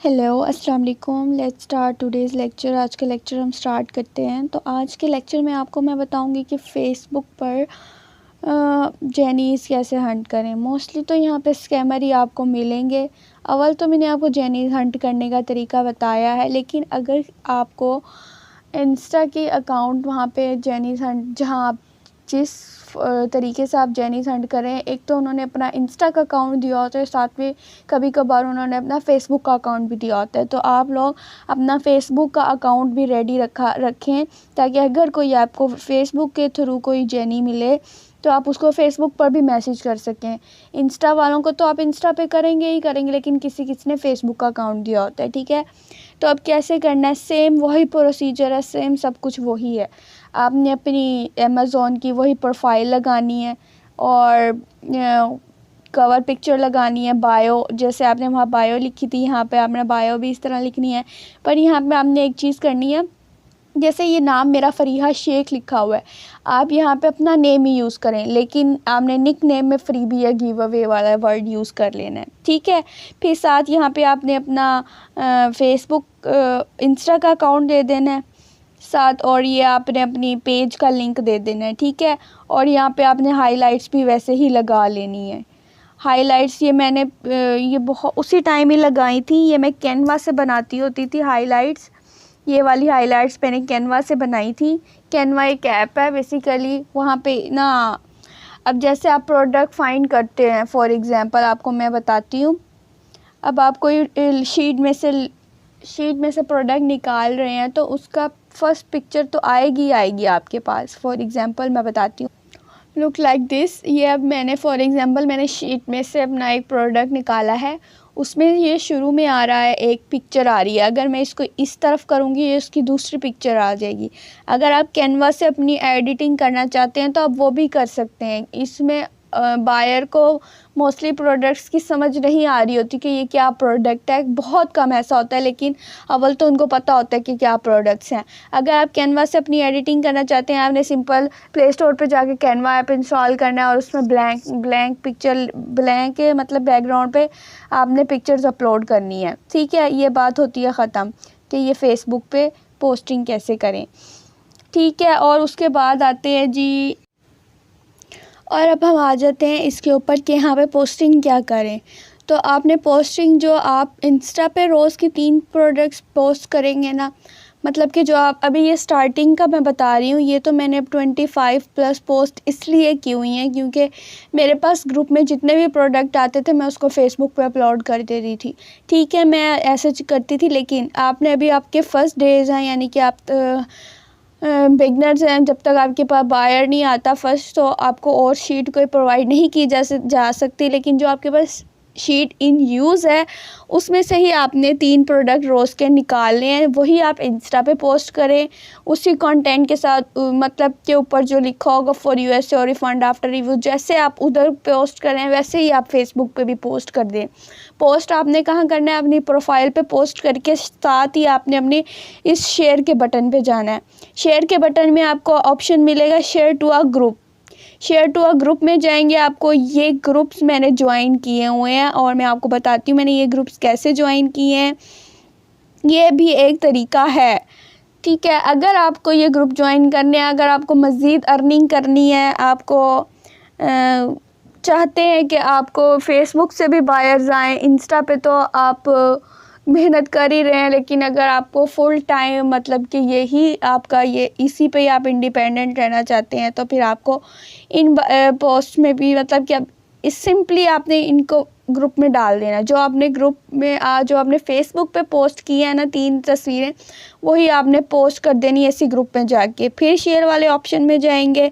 Hello अस्सलाम वालेकुम। Let's start today's lecture. आज का लेक्चर हम स्टार्ट करते हैं। तो आज के लेक्चर में आपको मैं बताऊंगी कि फ़ेसबुक पर जेनीज़ कैसे हंट करें। मोस्टली तो यहाँ पे स्कैमर ही आपको मिलेंगे। अव्वल तो मैंने आपको जेनीज़ हंट करने का तरीका बताया है, लेकिन अगर आपको इंस्टा की अकाउंट वहाँ पे जेनीज़ हंट, जहाँ आप जिस तरीके से आप जेनीज़ हंट करें, एक तो उन्होंने अपना इंस्टा का अकाउंट दिया होता है, साथ में कभी कभार उन्होंने अपना फ़ेसबुक का अकाउंट भी दिया होता है। तो आप लोग अपना फ़ेसबुक का अकाउंट भी रेडी रखें, ताकि अगर कोई आपको फ़ेसबुक के थ्रू कोई जेनी मिले तो आप उसको फ़ेसबुक पर भी मैसेज कर सकें। इंस्टा वालों को तो आप इंस्टा पे करेंगे ही करेंगे, लेकिन किसी ने फ़ेसबुक का अकाउंट दिया होता है, ठीक है। तो अब कैसे करना है, सेम वही प्रोसीजर है, सेम सब कुछ वही है। आपने अपनी अमेज़ॉन की वही प्रोफाइल लगानी है और कवर पिक्चर लगानी है, बायो जैसे आपने वहाँ बायो लिखी थी, यहाँ पे आपने बायो भी इस तरह लिखनी है। पर यहाँ पे आपने एक चीज़ करनी है, जैसे ये नाम मेरा फ़रीहा शेख लिखा हुआ है, आप यहाँ पे अपना नेम ही यूज़ करें, लेकिन आपने निक नेम में फ्री भी या गिव अवे वाला वर्ड यूज़ कर लेना है, ठीक है। फिर साथ यहाँ पे आपने अपना फ़ेसबुक इंस्टा का अकाउंट दे देना है साथ, और ये आपने अपनी पेज का लिंक दे देना है, ठीक है। और यहाँ पे आपने हाइलाइट्स भी वैसे ही लगा लेनी है। हाइलाइट्स ये मैंने ये बहुत उसी टाइम ही लगाई थी, ये मैं कैनवा से बनाती होती थी हाइलाइट्स। ये वाली हाइलाइट्स मैंने कैनवा से बनाई थी। कैनवा एक ऐप है बेसिकली, वहाँ पे ना अब जैसे आप प्रोडक्ट फाइंड करते हैं, फॉर एग्ज़ाम्पल आपको मैं बताती हूँ। अब आप कोई शीट में से प्रोडक्ट निकाल रहे हैं, तो उसका फर्स्ट पिक्चर तो आएगी आपके पास। फॉर एग्ज़ाम्पल मैं बताती हूँ, लुक लाइक दिस। ये अब मैंने फॉर एग्ज़ाम्पल मैंने शीट में से अपना एक प्रोडक्ट निकाला है, उसमें ये शुरू में आ रहा है, एक पिक्चर आ रही है। अगर मैं इसको इस तरफ करूँगी, ये उसकी दूसरी पिक्चर आ जाएगी। अगर आप कैनवा से अपनी एडिटिंग करना चाहते हैं तो आप वो भी कर सकते हैं। इसमें बायर को मोस्टली प्रोडक्ट्स की समझ नहीं आ रही होती कि ये क्या प्रोडक्ट है, बहुत कम ऐसा होता है, लेकिन अव्वल तो उनको पता होता है कि क्या प्रोडक्ट्स हैं। अगर आप कैनवा से अपनी एडिटिंग करना चाहते हैं, आपने सिंपल प्ले स्टोर पे जाके कैनवा ऐप इंस्टॉल करना है और उसमें ब्लैंक पिक्चर, ब्लैंक मतलब बैकग्राउंड पे आपने पिक्चर्स अपलोड करनी है, ठीक है। ये बात होती है ख़त्म कि ये फ़ेसबुक पे पोस्टिंग कैसे करें, ठीक है। और उसके बाद आते हैं जी, और अब हम आ जाते हैं इसके ऊपर कि यहाँ पे पोस्टिंग क्या करें। तो आपने पोस्टिंग जो आप इंस्टा पे रोज़ की 3 प्रोडक्ट्स पोस्ट करेंगे ना, मतलब कि जो आप अभी ये स्टार्टिंग का मैं बता रही हूँ, ये तो मैंने अब 25 प्लस पोस्ट इसलिए की हुई हैं क्योंकि मेरे पास ग्रुप में जितने भी प्रोडक्ट आते थे मैं उसको फ़ेसबुक पे अपलोड कर देती थी, ठीक है। मैं ऐसे करती थी, लेकिन आपने अभी आपके फ़र्स्ट डेज़ हैं, यानी कि आप बिगनर्स हैं, जब तक आपके पास बायर नहीं आता फर्स्ट, तो आपको और शीट कोई प्रोवाइड नहीं की जा सकती। लेकिन जो आपके पास शीट इन यूज़ है, उसमें से ही आपने 3 प्रोडक्ट रोज़ के निकालने हैं, वही आप इंस्टा पे पोस्ट करें उसी कंटेंट के साथ, मतलब के ऊपर जो लिखा होगा फॉर यूएसए और रिफंड आफ्टर रिव्यू, जैसे आप उधर पोस्ट करें वैसे ही आप फेसबुक पे भी पोस्ट कर दें। पोस्ट आपने कहाँ करना है, अपनी प्रोफाइल पे पोस्ट करके साथ ही आपने अपने इस शेयर के बटन पे जाना है। शेयर के बटन में आपको ऑप्शन मिलेगा share to a group. Share to a group में जाएंगे, आपको ये ग्रुप्स मैंने ज्वाइन किए हुए हैं और मैं आपको बताती हूँ मैंने ये ग्रुप्स कैसे ज्वाइन किए हैं। ये भी एक तरीका है, ठीक है। अगर आपको ये ग्रुप ज्वाइन करने हैं, अगर आपको मज़ीद अर्निंग करनी है, आपको चाहते हैं कि आपको फ़ेसबुक से भी बायर्स आएँ, इंस्टा पे तो आप मेहनत कर ही रहे हैं, लेकिन अगर आपको फुल टाइम मतलब कि यही आपका ये इसी पे ही आप इंडिपेंडेंट रहना चाहते हैं, तो फिर आपको इन पोस्ट में भी मतलब कि अब इस सिंपली आपने इनको ग्रुप में डाल देना। जो आपने ग्रुप में जो आपने फ़ेसबुक पे पोस्ट किया है ना 3 तस्वीरें, वही आपने पोस्ट कर देनी है इसी ग्रुप में जाके। फिर शेयर वाले ऑप्शन में जाएंगे,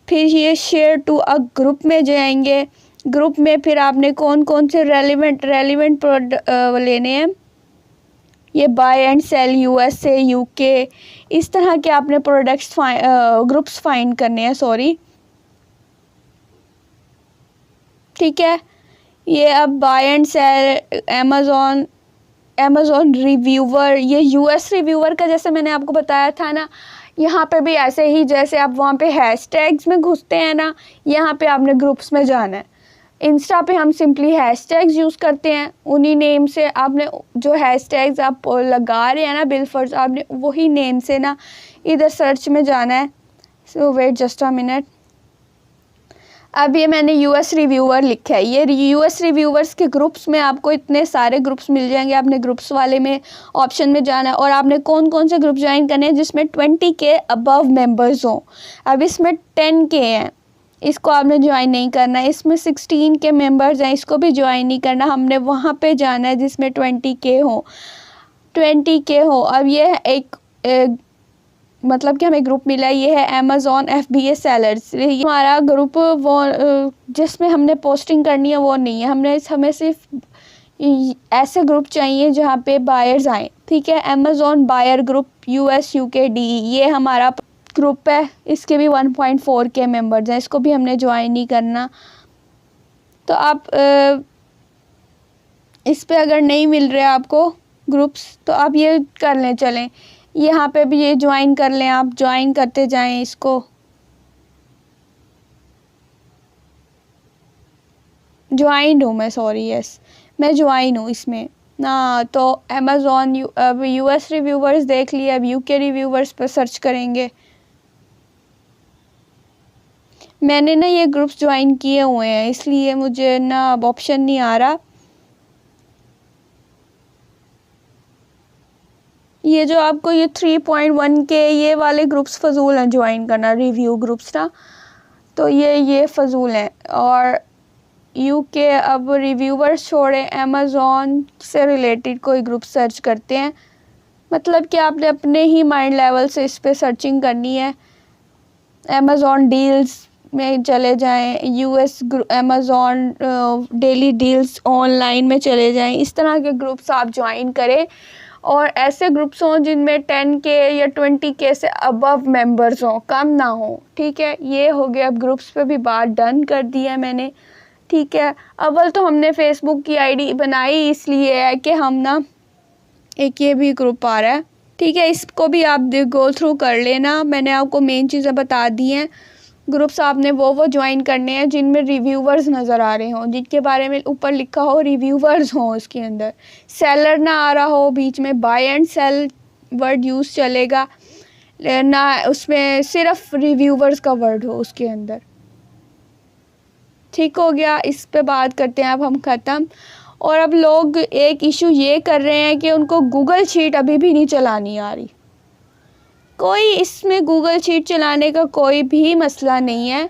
फिर ये शेयर टू अ ग्रुप में जाएंगे। ग्रुप में फिर आपने कौन कौन से रेलिवेंट प्रोडक्ट लेने हैं, ये buy and sell USA UK, इस तरह के आपने प्रोडक्ट्स ग्रुप्स फाइंड करने हैं, सॉरी, ठीक है। ये अब buy and sell, Amazon reviewer, ये यूएस रिव्यूवर का जैसे मैंने आपको बताया था ना, यहाँ पे भी ऐसे ही जैसे आप वहाँ पे हैशटैग्स में घुसते हैं ना, यहाँ पे आपने ग्रुप्स में जाना है। इंस्टा पे हम सिंपली हैशटैग्स यूज़ करते हैं, उन्हीं नेम से आपने जो हैशटैग्स आप लगा रहे हैं ना बिलफर्स, आपने वही नेम से ना इधर सर्च में जाना है। सो वेट जस्ट अ मिनट। अब ये मैंने यूएस रिव्यूअर लिखा है, ये यूएस रिव्यूअर्स के ग्रुप्स में आपको इतने सारे ग्रुप्स मिल जाएंगे। आपने ग्रुप्स वाले में ऑप्शन में जाना है और आपने कौन कौन से ग्रुप ज्वाइन करने हैं जिसमें 20 के अबव मेंबर्स हों। अब इसमें 10 के हैं, इसको आपने ज्वाइन नहीं करना है। इसमें 16 के मेंबर्स हैं, इसको भी ज्वाइन नहीं करना, हमने वहाँ पे जाना है जिसमें 20 के हो, 20 के हो। अब ये एक मतलब कि हमें ग्रुप मिला है, ये है अमेज़ॉन FBA सेलर्स। ये हमारा ग्रुप वो जिसमें हमने पोस्टिंग करनी है वो नहीं है, हमें सिर्फ ऐसे ग्रुप चाहिए जहाँ पे बायर्स आएँ, ठीक है। Amazon buyer group US UK DE ये हमारा ग्रुप है, इसके भी 1.4 के मेंबर्स हैं, इसको भी हमने ज्वाइन नहीं करना। तो आप इस पे अगर नहीं मिल रहे आपको ग्रुप्स तो आप ये कर लें, चलें यहाँ पे भी ये ज्वाइन कर लें, आप ज्वाइन करते जाएं इसको। ज्वाइन हूँ मैं, सॉरी, यस मैं ज्वाइन हूँ इसमें ना। तो अमेज़ॉन अब US रिव्यूवर्स देख लिए, अब UK रिव्यूवर्स पर सर्च करेंगे। मैंने ना ये ग्रुप्स ज्वाइन किए हुए हैं इसलिए मुझे ना अब ऑप्शन नहीं आ रहा। ये जो आपको ये 3.1 के ये वाले ग्रुप्स फ़जूल हैं ज्वाइन करना, रिव्यू ग्रुप्स ना, तो ये फ़जूल हैं। और UK अब रिव्यूवर्स छोड़े, अमेज़ॉन से रिलेटेड कोई ग्रुप सर्च करते हैं, मतलब कि आपने अपने ही माइंड लेवल से इस पे सर्चिंग करनी है। अमेज़ॉन डील्स में चले जाएं, US Amazon daily deals online में चले जाएं, इस तरह के ग्रुप्स आप ज्वाइन करें। और ऐसे ग्रुप्स हों जिनमें 10 के या 20 के से अबव मेंबर्स हों, कम ना हो, ठीक है। ये हो गया, अब ग्रुप्स पे भी बात डन कर दी है मैंने, ठीक है। अव्वल तो हमने फेसबुक की ID बनाई इसलिए है कि हम ना एक ये भी ग्रुप आ रहा है, ठीक है, इसको भी आप गो थ्रू कर लेना। मैंने आपको मेन चीज़ें बता दी हैं। ग्रुप्स आपने वो ज्वाइन करने हैं जिनमें रिव्यूवर्स नज़र आ रहे हों, जिनके बारे में ऊपर लिखा हो रिव्यूवर्स हों, उसके अंदर सेलर ना आ रहा हो, बीच में buy and sell word use चलेगा ना, उसमें सिर्फ रिव्यूवर्स का वर्ड हो उसके अंदर, ठीक हो गया। इस पे बात करते हैं अब हम ख़त्म। और अब लोग एक इशू ये कर रहे हैं कि उनको गूगल शीट अभी भी नहीं चलानी आ रही। कोई इसमें गूगल शीट चलाने का कोई भी मसला नहीं है।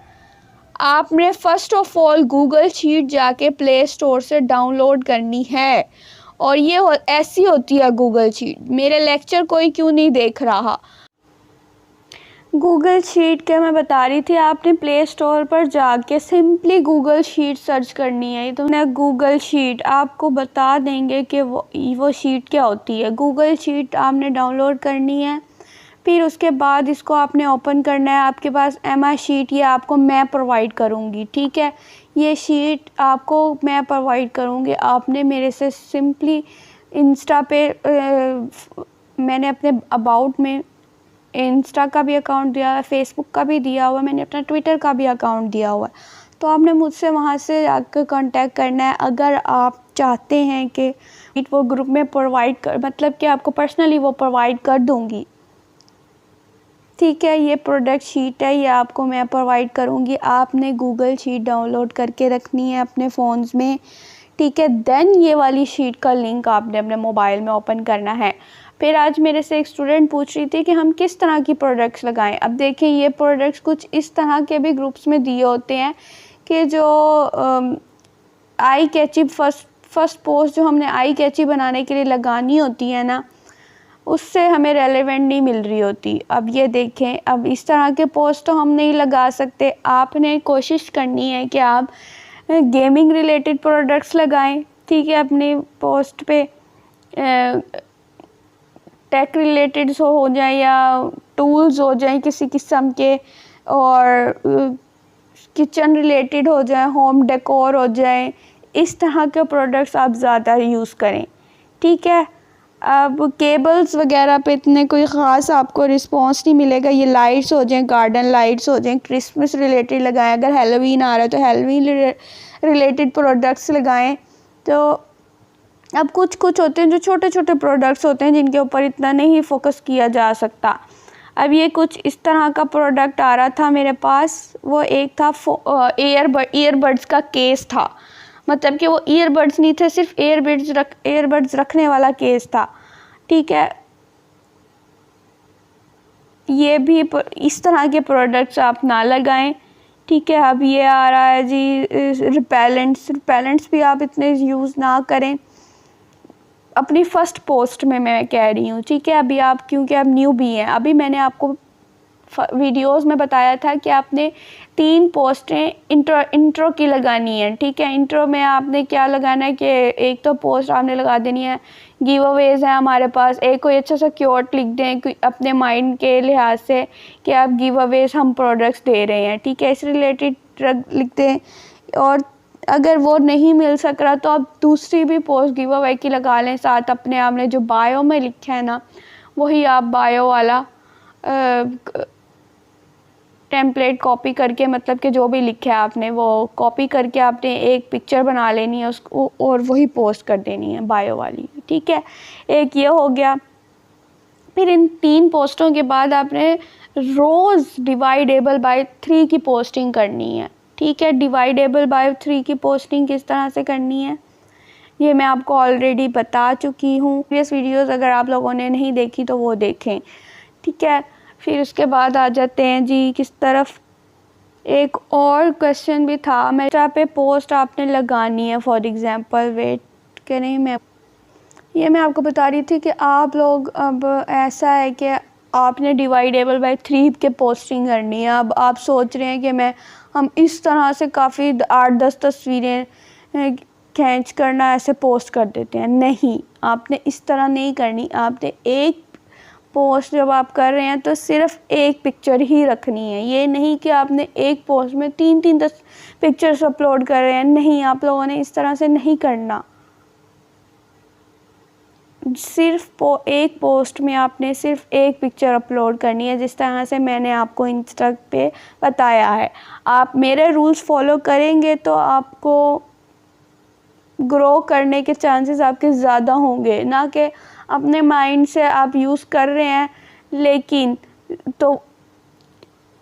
आपने first of all Google sheet जाके प्ले स्टोर से डाउनलोड करनी है, और ये ऐसी होती है गूगल शीट। मेरे लेक्चर कोई क्यों नहीं देख रहा? गूगल शीट के मैं बता रही थी, आपने प्ले स्टोर पर जाके सिंपली गूगल शीट सर्च करनी है। तो ना गूगल शीट आपको बता देंगे कि वो शीट क्या होती है। गूगल शीट आपने डाउनलोड करनी है, फिर उसके बाद इसको आपने ओपन करना है। आपके पास MS शीट ये आपको मैं प्रोवाइड करूँगी, ठीक है। ये शीट आपको मैं प्रोवाइड करूँगी, आपने मेरे से सिंपली इंस्टा पे मैंने अपने अबाउट में इंस्टा का भी अकाउंट दिया है, फेसबुक का भी दिया हुआ है, मैंने अपना ट्विटर का भी अकाउंट दिया हुआ है। तो आपने मुझसे वहाँ से जाकर कांटेक्ट करना है। अगर आप चाहते हैं कि वो ग्रुप में प्रोवाइड कर, मतलब कि आपको पर्सनली वो प्रोवाइड कर दूँगी, ठीक है। ये प्रोडक्ट शीट है, ये आपको मैं प्रोवाइड करूँगी। आपने गूगल शीट डाउनलोड करके रखनी है अपने फ़ोन्स में, ठीक है। देन ये वाली शीट का लिंक आपने अपने मोबाइल में ओपन करना है। फिर आज मेरे से एक स्टूडेंट पूछ रही थी कि हम किस तरह की प्रोडक्ट्स लगाएं। अब देखें, ये प्रोडक्ट्स कुछ इस तरह के भी ग्रुप्स में दिए होते हैं कि जो आई कैची फर्स्ट पोस्ट जो हमने आई कैची बनाने के लिए लगानी होती है ना, उससे हमें रेलेवेंट नहीं मिल रही होती। अब ये देखें, अब इस तरह के पोस्ट तो हम नहीं लगा सकते। आपने कोशिश करनी है कि आप गेमिंग रिलेटेड प्रोडक्ट्स लगाएं, ठीक है, अपनी पोस्ट पे। टेक रिलेटेड हो जाए या टूल्स हो जाए किसी किस्म के, और किचन रिलेटेड हो जाए, होम डेकोर हो जाए, इस तरह के प्रोडक्ट्स आप ज़्यादा यूज़ करें, ठीक है। अब केबल्स वगैरह पे इतने कोई ख़ास आपको रिस्पांस नहीं मिलेगा। ये लाइट्स हो जाएं, गार्डन लाइट्स हो जाएं, क्रिसमस रिलेटेड लगाएं। अगर हेलोवीन आ रहा है तो हेलोवीन रिलेटेड प्रोडक्ट्स लगाएं। तो अब कुछ कुछ होते हैं जो छोटे छोटे प्रोडक्ट्स होते हैं जिनके ऊपर इतना नहीं फोकस किया जा सकता। अब ये कुछ इस तरह का प्रोडक्ट आ रहा था मेरे पास, वो एक था ईयरबड्स का केस था, मतलब कि वो ईयरबड्स नहीं थे, सिर्फ ईयरबड्स रखने वाला केस था, ठीक है। ये भी इस तरह के प्रोडक्ट्स आप ना लगाएं, ठीक है। अब ये आ रहा है जी रिपेलेंट्स भी आप इतने यूज़ ना करें अपनी फ़र्स्ट पोस्ट में, मैं कह रही हूँ, ठीक है। अभी आप क्योंकि आप न्यू भी हैं, अभी मैंने आपको वीडियोस में बताया था कि आपने 3 पोस्टें इंट्रो की लगानी है, ठीक है। इंट्रो में आपने क्या लगाना है कि एक तो पोस्ट आपने लगा देनी है गिव अवेज है हमारे पास, एक कोई अच्छा सा क्योट लिख दें अपने माइंड के लिहाज से कि आप गिव अवेज हम प्रोडक्ट्स दे रहे हैं, ठीक है, इस रिलेटेड लिख दें। और अगर वो नहीं मिल सक रहा तो आप दूसरी भी पोस्ट गिव अवे की लगा लें साथ अपने आपने जो बायो में लिखा है ना, वही आप बायो वाला टेम्पलेट कॉपी करके, मतलब कि जो भी लिखा है आपने वो कॉपी करके आपने एक पिक्चर बना लेनी है उसको और वही पोस्ट कर देनी है बायो वाली, ठीक है। एक ये हो गया। फिर इन 3 पोस्टों के बाद आपने रोज़ डिवाइडेबल बाय 3 की पोस्टिंग करनी है, ठीक है। डिवाइडेबल बाय 3 की पोस्टिंग किस तरह से करनी है ये मैं आपको ऑलरेडी बता चुकी हूँ। प्रीवियस वीडियोज़ अगर आप लोगों ने नहीं देखी तो वो देखें, ठीक है। फिर उसके बाद आ जाते हैं जी किस तरफ, एक और क्वेश्चन भी था, मेरा पे पोस्ट आपने लगानी है फॉर एग्ज़ाम्पल, वेट करें मैं आपको बता रही थी कि आप लोग अब ऐसा है कि आपने डिवाइडेबल बाय 3 के पोस्टिंग करनी है। अब आप सोच रहे हैं कि हम इस तरह से काफ़ी 8-10 तस्वीरें खींच करना ऐसे पोस्ट कर देते हैं, नहीं, आपने इस तरह नहीं करनी। आपने एक पोस्ट जब आप कर रहे हैं तो सिर्फ एक पिक्चर ही रखनी है, ये नहीं कि आपने एक पोस्ट में 3-10 पिक्चर्स अपलोड कर रहे हैं, नहीं, आप लोगों ने इस तरह से नहीं करना। सिर्फ एक पोस्ट में आपने सिर्फ एक पिक्चर अपलोड करनी है, जिस तरह से मैंने आपको इंस्टा पे बताया है। आप मेरे रूल्स फॉलो करेंगे तो आपको ग्रो करने के चांसेस आपके ज़्यादा होंगे, ना कि अपने माइंड से आप यूज़ कर रहे हैं लेकिन तो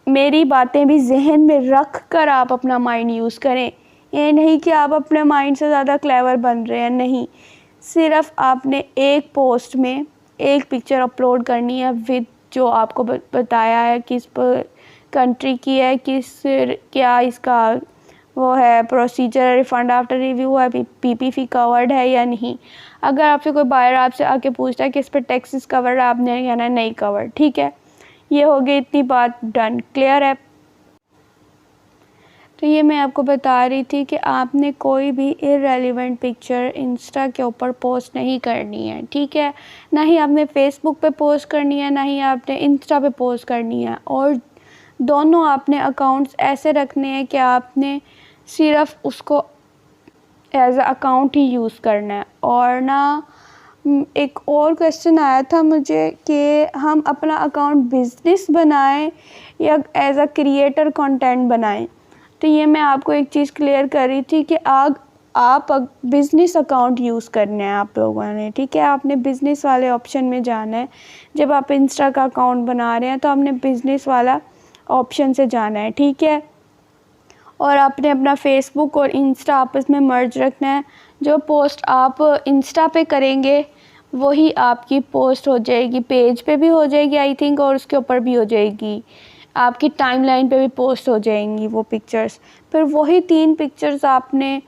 मेरी बातें भी जहन में रख कर आप अपना माइंड यूज़ करें। ये नहीं कि आप अपने माइंड से ज़्यादा क्लेवर बन रहे हैं, नहीं, सिर्फ आपने एक पोस्ट में एक पिक्चर अपलोड करनी है विद जो आपको बताया है किस कंट्री की है, क्या इसका वो है प्रोसीजर, रिफ़ंड आफ्टर रिव्यू है, पीपीपी कवर्ड है या नहीं। अगर आपसे कोई बायर आपसे आके पूछता है कि इस पर टैक्सेस कवर्ड है, आपने कहना नहीं कवर्ड, ठीक है। ये हो गई इतनी बात, डन, क्लियर है। तो ये मैं आपको बता रही थी कि आपने कोई भी इररेलेवेंट पिक्चर इंस्टा के ऊपर पोस्ट नहीं करनी है, ठीक है। ना ही आपने फेसबुक पे पोस्ट करनी है, ना ही आपने इंस्टा पे पोस्ट करनी है। और दोनों आपने अकाउंट्स ऐसे रखने हैं कि आपने सिर्फ उसको एज अकाउंट ही यूज़ करना है। और ना एक और क्वेश्चन आया था मुझे कि हम अपना अकाउंट बिज़नेस बनाएं या एज अ क्रिएटर कंटेंट बनाएं। तो ये मैं आपको एक चीज़ क्लियर कर रही थी कि आप बिज़नेस अकाउंट यूज़ करना है आप लोगों ने, ठीक है। आपने बिज़नेस वाले ऑप्शन में जाना है। जब आप इंस्टा का अकाउंट बना रहे हैं तो आपने बिज़नेस वाला ऑप्शन से जाना है, ठीक है। और आपने अपना फेसबुक और इंस्टा आपस में मर्ज रखना है। जो पोस्ट आप इंस्टा पे करेंगे वही आपकी पोस्ट हो जाएगी, पेज पे भी हो जाएगी आई थिंक, और उसके ऊपर भी हो जाएगी, आपकी टाइमलाइन पे भी पोस्ट हो जाएंगी वो पिक्चर्स। फिर वही 3 पिक्चर्स आपने,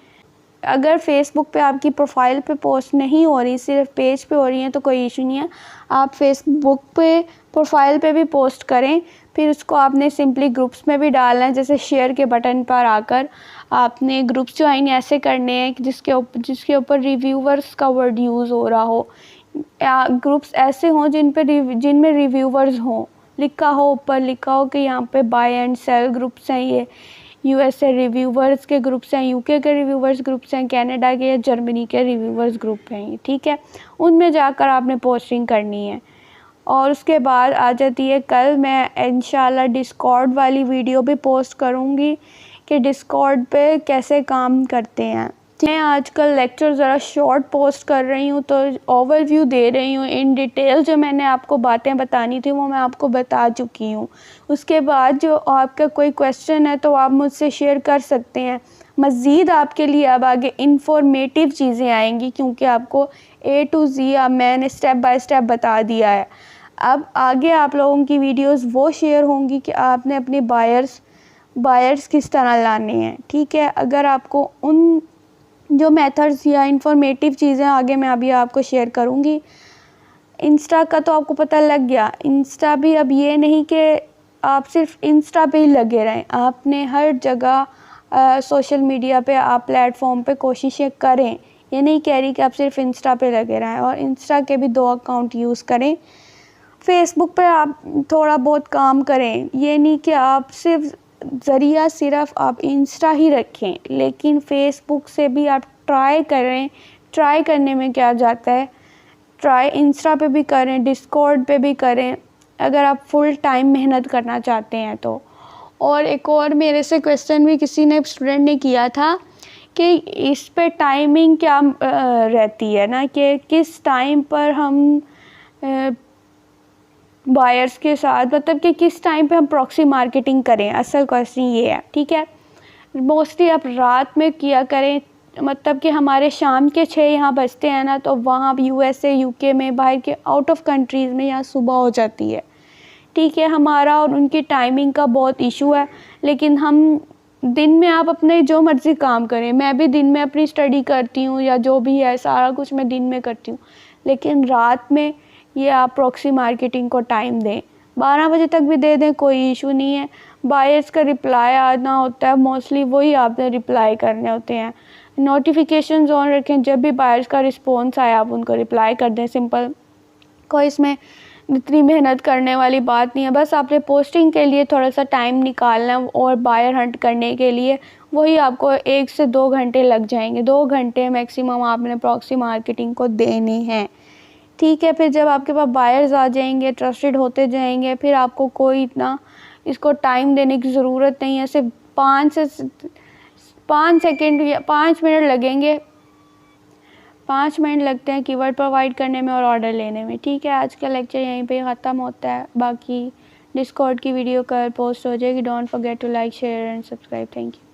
अगर फेसबुक पे आपकी प्रोफाइल पे पोस्ट नहीं हो रही, सिर्फ पेज पे हो रही हैं तो कोई इशू नहीं है, आप फेसबुक पे प्रोफाइल पे भी पोस्ट करें। फिर उसको आपने सिंपली ग्रुप्स में भी डालना है, जैसे शेयर के बटन पर आकर आपने ग्रुप्स ज्वाइन ऐसे करने हैं कि जिसके ऊपर रिव्यूवर्स का वर्ड यूज़ हो रहा हो, या ग्रुप्स ऐसे हों जिनमें रिव्यूवर्स हों, लिखा हो, ऊपर लिखा हो कि यहाँ पे बाय एंड सेल ग्रुप्स हैं, ये यूएसए रिव्यूवर्स के ग्रुप्स हैं, यूके के रिव्यूवर्स ग्रुप्स हैं, कनाडा के या जर्मनी के रिव्यूवर्स ग्रुप हैं, ठीक है। उनमें जाकर आपने पोस्टिंग करनी है। और उसके बाद आ जाती है, कल मैं इंशाल्लाह डिस्कॉर्ड वाली वीडियो भी पोस्ट करूँगी कि डिस्कॉर्ड पे कैसे काम करते हैं। मैं आजकल लेक्चर ज़रा शॉर्ट पोस्ट कर रही हूँ, तो ओवरव्यू दे रही हूँ। इन डिटेल जो मैंने आपको बातें बतानी थी वो मैं आपको बता चुकी हूँ। उसके बाद जो आपका कोई क्वेश्चन है तो आप मुझसे शेयर कर सकते हैं। मज़ीद आपके लिए अब आगे इंफॉर्मेटिव चीज़ें आएंगी, क्योंकि आपको A to Z अब मैंने स्टेप बाय स्टेप बता दिया है। अब आगे आप लोगों की वीडियोस वो शेयर होंगी कि आपने अपने बायर्स किस तरह लाने हैं। ठीक है, अगर आपको उन जो मेथड्स या इंफॉर्मेटिव चीज़ें आगे मैं अभी आपको शेयर करूँगी। इंस्टा का तो आपको पता लग गया। इंस्टा भी अब ये नहीं कि आप सिर्फ इंस्टा पे ही लगे रहें, आपने हर जगह सोशल मीडिया पे आप प्लेटफॉर्म पे कोशिशें करें। ये नहीं कह रही कि आप सिर्फ इंस्टा पे लगे रहें, और इंस्टा के भी 2 अकाउंट यूज़ करें। फेसबुक पे आप थोड़ा बहुत काम करें, ये नहीं कि आप सिर्फ आप इंस्टा ही रखें, लेकिन फेसबुक से भी आप ट्राई करें। ट्राई करने में क्या जाता है, ट्राई इंस्टा पे भी करें, डिस्कॉर्ड पे भी करें, अगर आप फुल टाइम मेहनत करना चाहते हैं तो। और एक और मेरे से क्वेश्चन भी किसी ने स्टूडेंट ने किया था कि इस पे टाइमिंग क्या रहती है ना, कि किस टाइम पर हम बायर्स के साथ, मतलब कि किस टाइम पे हम प्रॉक्सी मार्केटिंग करें। असल क्वेश्चन ये है। ठीक है, मोस्टली आप रात में किया करें, मतलब कि हमारे शाम के 6 यहाँ बजते हैं ना, तो वहाँ USA UK में, बाहर के आउट ऑफ कंट्रीज़ में यहाँ सुबह हो जाती है। ठीक है, हमारा और उनकी टाइमिंग का बहुत इशू है। लेकिन हम दिन में आप अपने जो मर्ज़ी काम करें, मैं भी दिन में अपनी स्टडी करती हूँ या जो भी है सारा कुछ मैं दिन में करती हूँ, लेकिन रात में ये आप प्रॉक्सी मार्केटिंग को टाइम दें। 12 बजे तक भी दे दें, कोई इशू नहीं है। बायर्स का रिप्लाई आना होता है, मोस्टली वही आपने रिप्लाई करने होते हैं। नोटिफिकेशंस ऑन रखें, जब भी बायर्स का रिस्पॉन्स आए आप उनको रिप्लाई कर दें। सिंपल, कोई इसमें इतनी मेहनत करने वाली बात नहीं है। बस आपने पोस्टिंग के लिए थोड़ा सा टाइम निकालना है, और बायर हंट करने के लिए वही आपको 1 से 2 घंटे लग जाएंगे। 2 घंटे मैक्सिमम आपने प्रॉक्सी मार्केटिंग को देने हैं। ठीक है, फिर जब आपके पास बायर्स आ जाएंगे, ट्रस्टेड होते जाएंगे, फिर आपको कोई इतना इसको टाइम देने की ज़रूरत नहीं है। सिर्फ 5 सेकेंड या 5 मिनट लगेंगे। 5 मिनट लगते हैं कीवर्ड प्रोवाइड करने में और ऑर्डर लेने में। ठीक है, आज का लेक्चर यहीं पे ख़त्म होता है। बाकी डिस्कॉर्ड की वीडियो कल पोस्ट हो जाएगी। Don't forget to like, share and subscribe. Thank you.